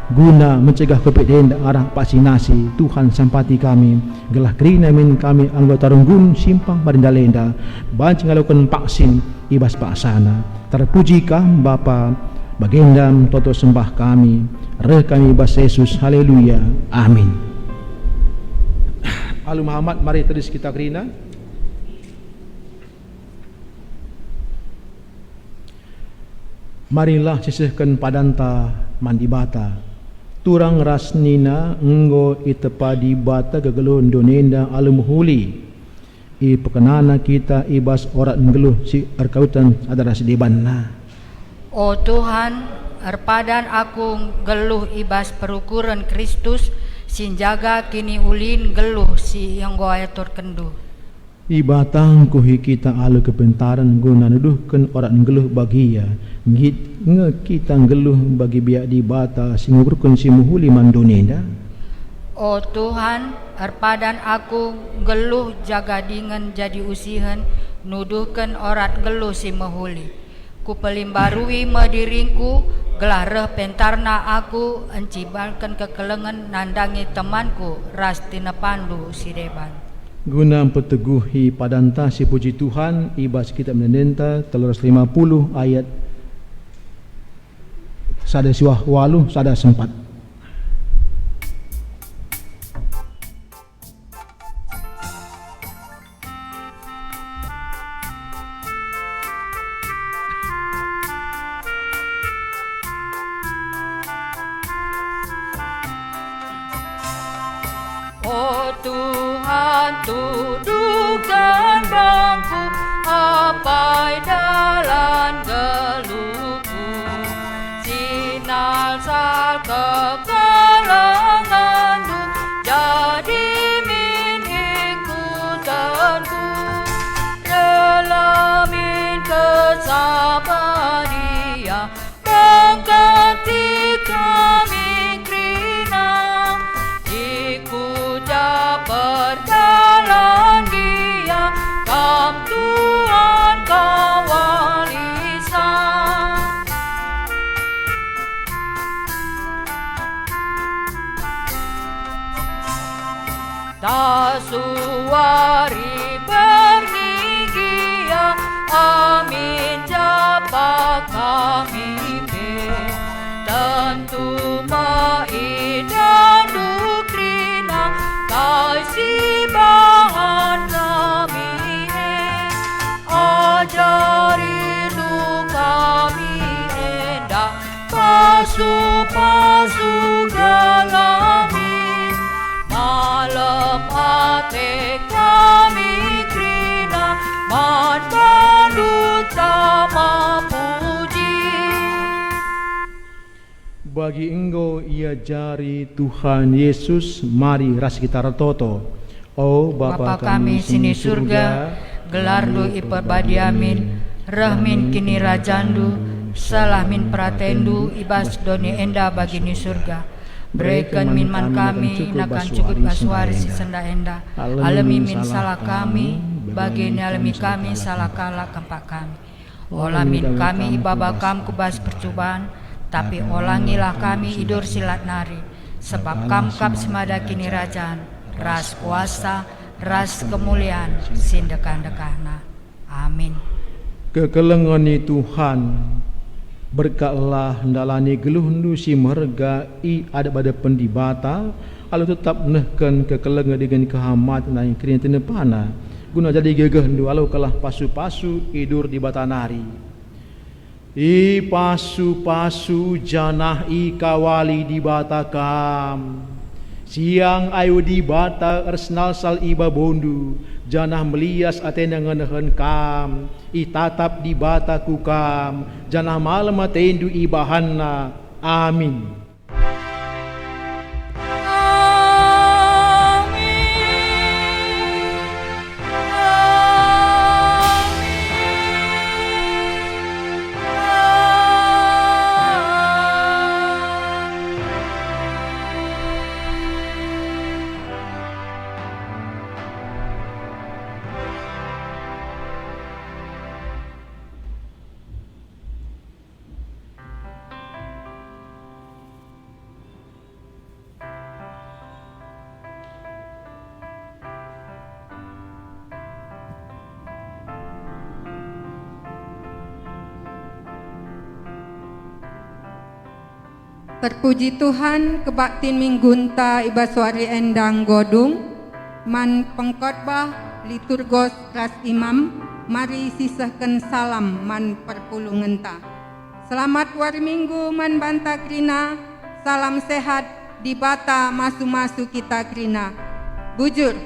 guna mencegah COVID arah vaksinasi. Tuhan sampati kami gelah kerina min kami anggota renggun simpang Marindalenda banci ngalakukan vaksin ibas paksana. Terpujikah Bapa bagendam toto sembah kami reh kami bas Yesus haleluya amin. Alu Muhammad mari terus kita kerina. Marilah sisihkan padanta mandi bata turang rasnina enggo itepadi bata gegeluh donenda alumuhuli i pekenana kita ibas orat ngeluh si erkautan adalah sedebanna. O Tuhan, erpadan aku geluh ibas perukuran Kristus sinjaga kini ulin geluh si yang goa atur kendu. Ibatang kuhi kita alu kepentaran guna nuduhkan orang geluh bagia nge kita geluh bagi biak di bata singurkan si muhuli mandonenda. O Tuhan, erpadan aku geluh jaga dengan jadi usihan nuduhkan orat geluh si muhuli. Ku pelimbarui madiringku gelah reh pentarna aku encibalkan kekelengan nandangi temanku ras tina pandu si deban. Guna memperteguhi padanta si puji Tuhan ibas kitab menenda 350 ayat sada siwah walu sada sempat. Oh Tuhan, tuduhkan bangku apai dalam geluhku, sinal sal kekelenganku jadi min ikutanku, dalamin kesabaria mengganti kami krina berjalan dia kam Tuhan kawalisan. Tasuari bergigia amin japa kami be tentu maidan dukrina kasih bahan kami ajari lu kami endah pasu-pasu galami malam hati kami krina mandu sama puji. Bagi engkau ia jari Tuhan Yesus, mari ras kita retoto. Oh Bapa kami sini surga, gelar lu iparbadiamin, rahmin kini rajandu, salah min pratendu ibas doni enda bagi ni surga. Berikan minman kami, nakan cukup baswari si senda enda. Alami min salah kami, bagi alami kami salah kalah kempak kami. Olamin kami ibabakam kubas percobaan, tapi olangilah kami idur silat nari. Sebab kamkap semada kini rajaan, ras kuasa, ras kemuliaan, sindekan-dekahna. Amin. Kekelengani Tuhan berkatlah ndalani geluh ndu si merga i ada pada pendibata alu tetap nehkan kekelengan dengan kehamat na yang kiranya tenepana guna jadi gegeh ndu alu kalah pasu-pasu idur di batanari i pasu-pasu janah i kawali di batakam siang ayu di bata arsenal sal iba bondu janah melias atena ngenehan kam itatap di bata kukam janah malam atendu ibahanna amin. Terpuji Tuhan kebaktin minggunta ibaswari endang godung man pengkhotbah liturgos ras imam mari sisahkan salam man perpulungenta. Selamat wari minggu man banta krina, salam sehat di bata masu-masu kita krina. Bujur